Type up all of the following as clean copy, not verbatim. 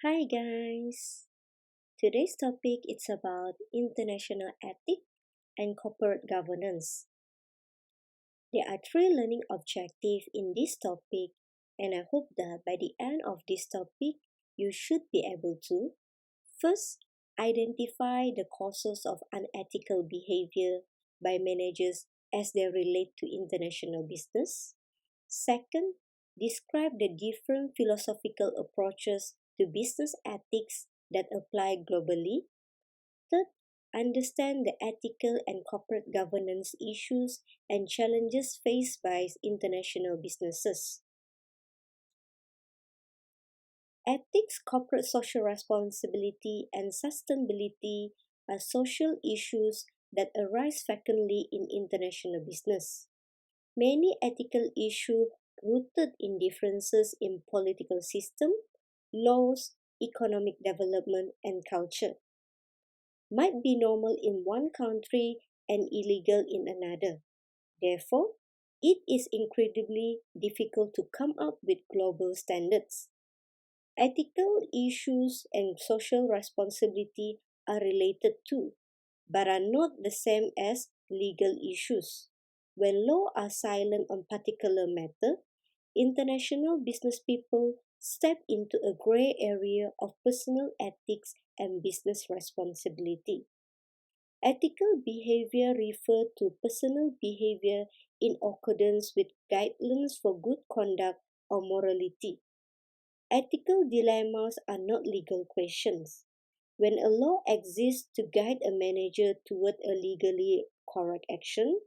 Hi guys. Today's topic is about international ethics and corporate governance. There are three learning objectives in this topic, and I hope that by the end of this topic you should be able to first identify the causes of unethical behavior by managers as they relate to international business. Second, describe the different philosophical approaches to business ethics that apply globally. Third, understand the ethical and corporate governance issues and challenges faced by international businesses. Ethics, corporate social responsibility, and sustainability are social issues that arise frequently in international business. Many ethical issues rooted in differences in political system, laws, economic development, and culture might be normal in one country and illegal in another. Therefore, it is incredibly difficult to come up with global standards. Ethical issues and social responsibility are related too, but are not the same as legal issues. When laws are silent on particular matter, international business people step into a gray area of personal ethics and business responsibility. Ethical behavior refers to personal behavior in accordance with guidelines for good conduct or morality. Ethical dilemmas are not legal questions. When a law exists to guide a manager toward a legally correct action,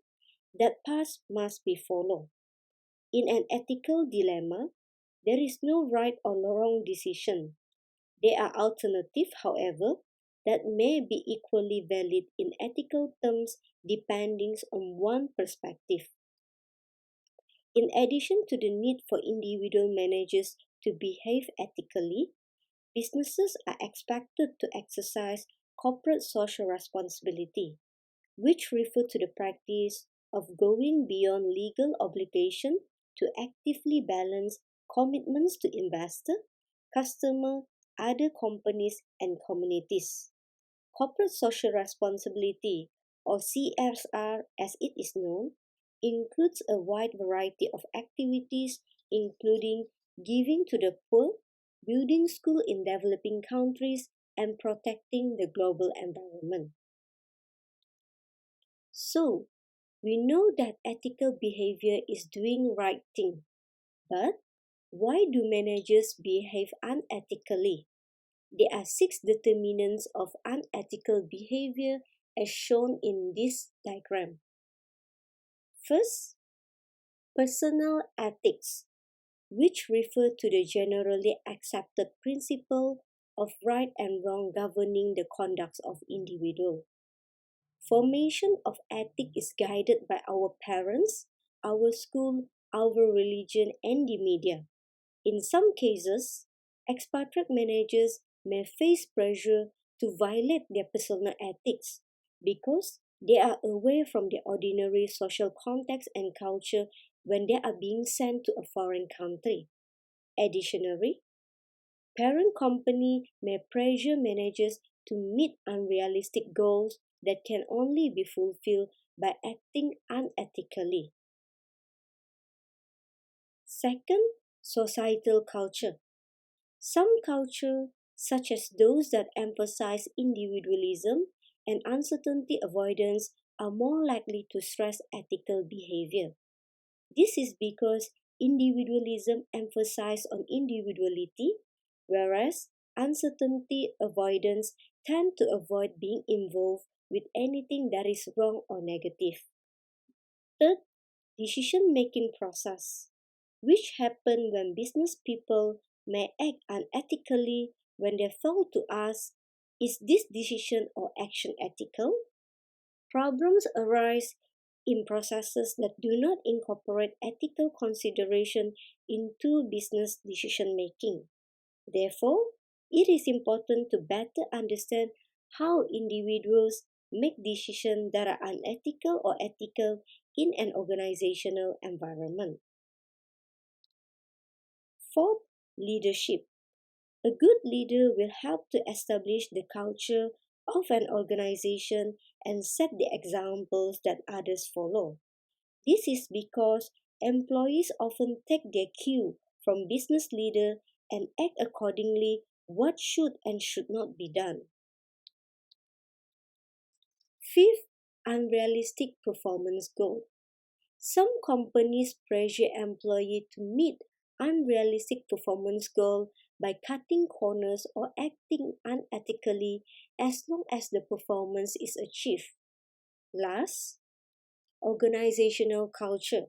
that path must be followed. In an ethical dilemma, there is no right or wrong decision. There are alternatives, however, that may be equally valid in ethical terms depending on one perspective. In addition to the need for individual managers to behave ethically, businesses are expected to exercise corporate social responsibility, which refer to the practice of going beyond legal obligation to actively balance commitments to investor, customer, other companies, and communities. Corporate social responsibility, or CSR as it is known, includes a wide variety of activities, including giving to the poor, building schools in developing countries, and protecting the global environment. So, we know that ethical behavior is doing right thing, but why do managers behave unethically? There are six determinants of unethical behavior as shown in this diagram. First, personal ethics, which refer to the generally accepted principle of right and wrong governing the conduct of individuals. Formation of ethic is guided by our parents, our school, our religion, and the media. In some cases, expatriate managers may face pressure to violate their personal ethics because they are away from their ordinary social context and culture when they are being sent to a foreign country. Additionally, parent company may pressure managers to meet unrealistic goals that can only be fulfilled by acting unethically. Second, societal culture. Some cultures, such as those that emphasize individualism and uncertainty avoidance, are more likely to stress ethical behavior. This is because individualism emphasizes on individuality, whereas uncertainty avoidance tend to avoid being involved with anything that is wrong or negative. Third, decision-making process, which happen when business people may act unethically when they fail to ask, is this decision or action ethical? Problems arise in processes that do not incorporate ethical consideration into business decision making. Therefore, it is important to better understand how individuals make decisions that are unethical or ethical in an organizational environment. Fourth, leadership. A good leader will help to establish the culture of an organization and set the examples that others follow. This is because employees often take their cue from business leader and act accordingly what should and should not be done. Fifth, unrealistic performance goal. Some companies pressure employees to meet unrealistic performance goal by cutting corners or acting unethically as long as the performance is achieved. Last, organizational culture,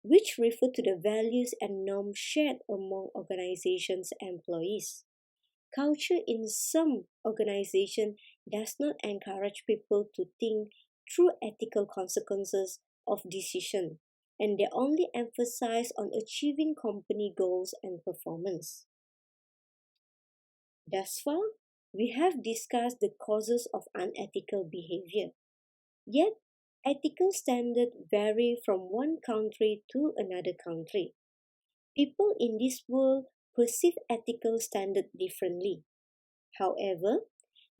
which refer to the values and norms shared among organizations' employees. Culture in some organizations does not encourage people to think through ethical consequences of decision, and they only emphasize on achieving company goals and performance. Thus far, we have discussed the causes of unethical behavior. Yet, ethical standards vary from one country to another country. People in this world perceive ethical standards differently. However,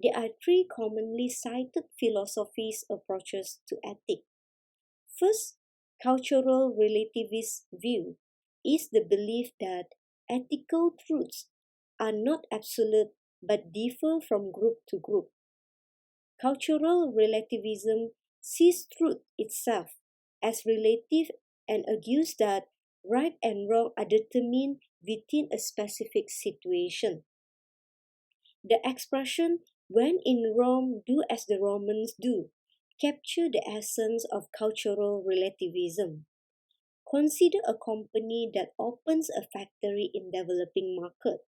there are three commonly cited philosophies approaches to ethics. First, cultural relativist view is the belief that ethical truths are not absolute but differ from group to group. Cultural relativism sees truth itself as relative and argues that right and wrong are determined within a specific situation. The expression, when in Rome, do as the Romans do, capture the essence of cultural relativism. Consider a company that opens a factory in developing market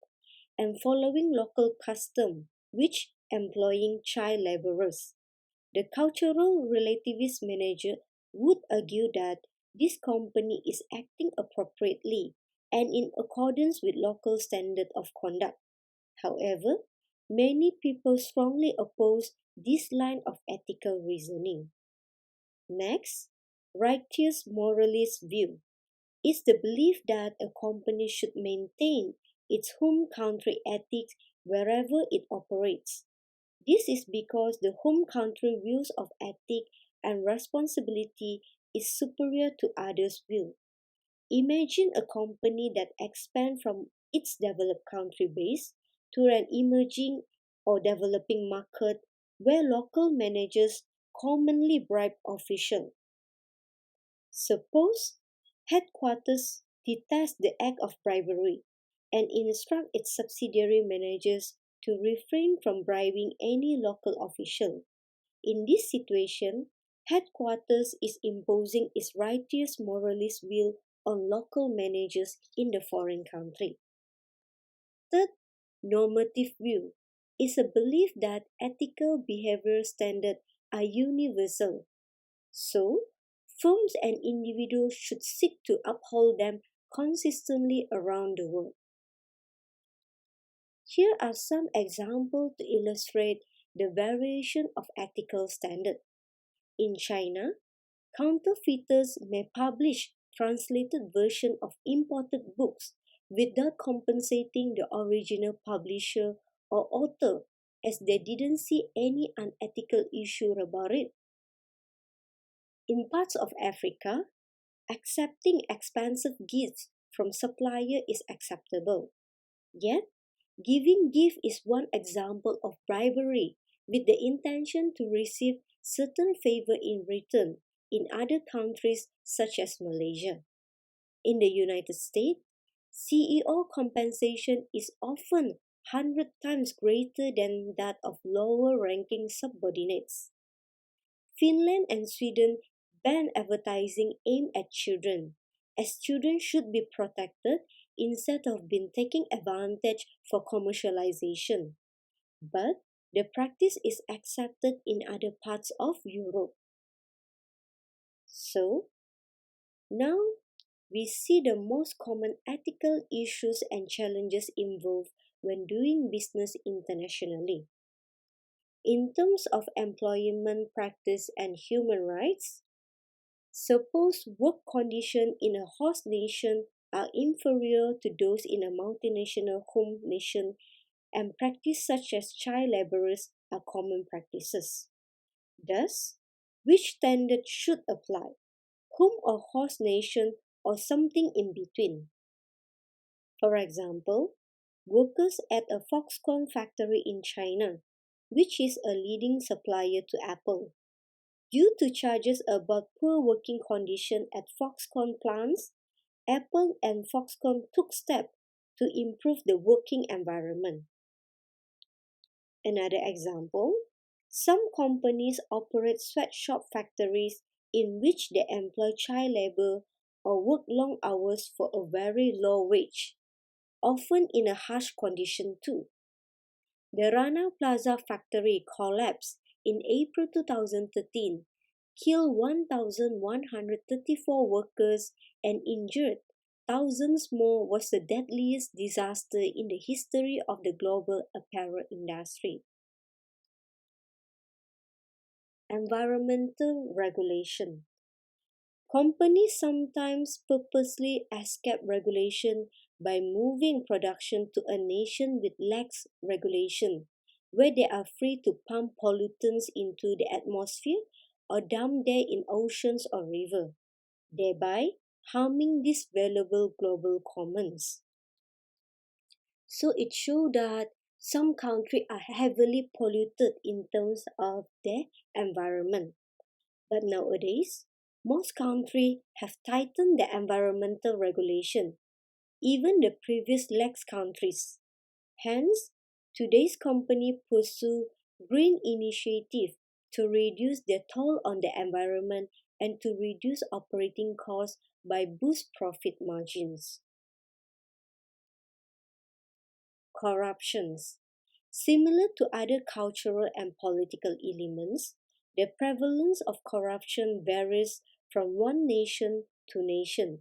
and following local custom, which employing child laborers. The cultural relativist manager would argue that this company is acting appropriately and in accordance with local standard of conduct. However, many people strongly oppose this line of ethical reasoning. Next, righteous moralist view is the belief that a company should maintain its home country ethics wherever it operates. This is because the home country views of ethics and responsibility is superior to others' view. Imagine a company that expands from its developed country base to an emerging or developing market where local managers commonly bribe officials. Suppose headquarters detest the act of bribery and instruct its subsidiary managers to refrain from bribing any local official. In this situation, headquarters is imposing its righteous moralist will on local managers in the foreign country. Third, normative view is a belief that ethical behavior standards are universal. So, firms and individuals should seek to uphold them consistently around the world. Here are some examples to illustrate the variation of ethical standards. In China, counterfeiters may publish translated versions of imported books without compensating the original publisher or author as they didn't see any unethical issue about it. In parts of Africa, accepting expensive gifts from supplier is acceptable. Yet, giving gift is one example of bribery with the intention to receive certain favor in return in other countries such as Malaysia. In the United States, CEO compensation is often 100 times greater than that of lower ranking subordinates. Finland and Sweden ban advertising aimed at children, as children should be protected instead of being taken advantage for commercialization. But the practice is accepted in other parts of Europe. So, now we see the most common ethical issues and challenges involved when doing business internationally. In terms of employment practice and human rights, suppose work conditions in a host nation are inferior to those in a multinational home nation, and practices such as child laborers are common practices. Thus, which standard should apply? Home or host nation or something in between? For example, workers at a Foxconn factory in China, which is a leading supplier to Apple. Due to charges about poor working conditions at Foxconn plants, Apple and Foxconn took steps to improve the working environment. Another example, some companies operate sweatshop factories in which they employ child labor or work long hours for a very low wage, often in a harsh condition too. The Rana Plaza factory collapsed in April 2013, killed 1,134 workers and injured thousands more, was the deadliest disaster in the history of the global apparel industry. Environmental regulation. Companies sometimes purposely escape regulation by moving production to a nation with lax regulation, where they are free to pump pollutants into the atmosphere or dump them in oceans or rivers, thereby harming these valuable global commons. So it shows that some countries are heavily polluted in terms of their environment. But nowadays, most countries have tightened their environmental regulation, even the previous lax countries. Hence, today's company pursue green initiative to reduce their toll on the environment and to reduce operating costs by boost profit margins. Corruptions. Similar to other cultural and political elements, the prevalence of corruption varies from one nation to nation.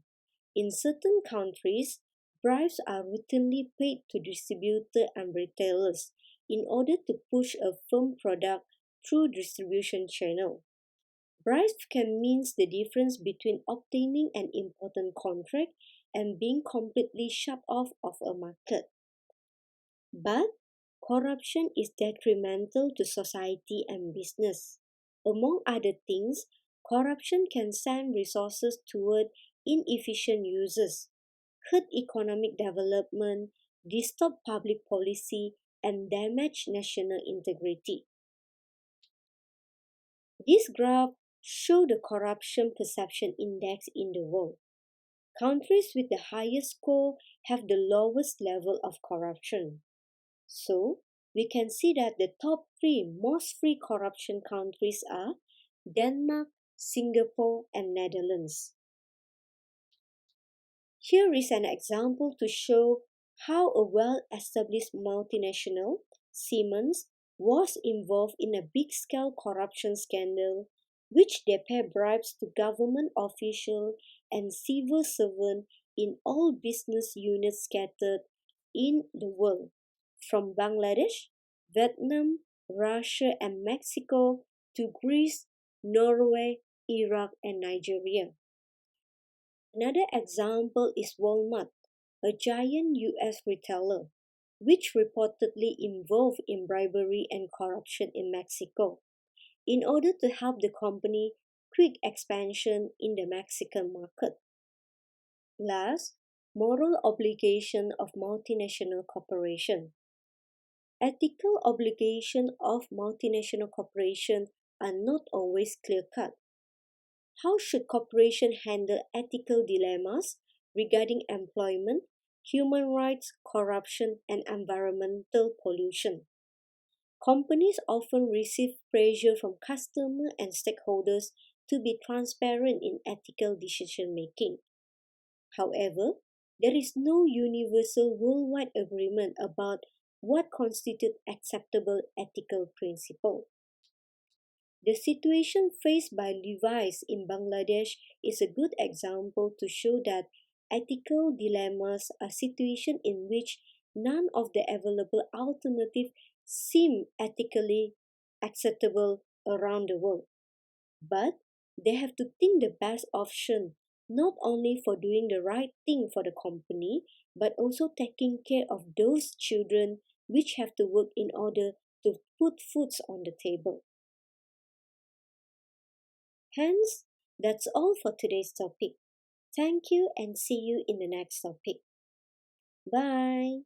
In certain countries, bribes are routinely paid to distributors and retailers in order to push a firm product through distribution channel. Bribes can mean the difference between obtaining an important contract and being completely shut off of a market. But corruption is detrimental to society and business. Among other things, corruption can send resources toward inefficient uses, hurt economic development, distort public policy, and damage national integrity. This graph shows the corruption perception index in the world. Countries with the highest score have the lowest level of corruption. So, we can see that the top three most free corruption countries are Denmark, Singapore, and Netherlands. Here is an example to show how a well-established multinational, Siemens, was involved in a big-scale corruption scandal, which they pay bribes to government officials and civil servants in all business units scattered in the world, from Bangladesh, Vietnam, Russia, and Mexico to Greece, Norway, Iraq, and Nigeria. Another example is Walmart, a giant US retailer, which reportedly involved in bribery and corruption in Mexico in order to help the company quick expansion in the Mexican market. Last, moral obligation of multinational corporation. Ethical obligation of multinational corporations are not always clear-cut. How should corporations handle ethical dilemmas regarding employment, human rights, corruption, and environmental pollution? Companies often receive pressure from customers and stakeholders to be transparent in ethical decision making. However, there is no universal worldwide agreement about what constitutes acceptable ethical principle. The situation faced by Levi's in Bangladesh is a good example to show that ethical dilemmas are situations in which none of the available alternatives seem ethically acceptable around the world. But they have to think the best option not only for doing the right thing for the company, but also taking care of those children which have to work in order to put foods on the table. Hence, that's all for today's topic. Thank you and see you in the next topic. Bye.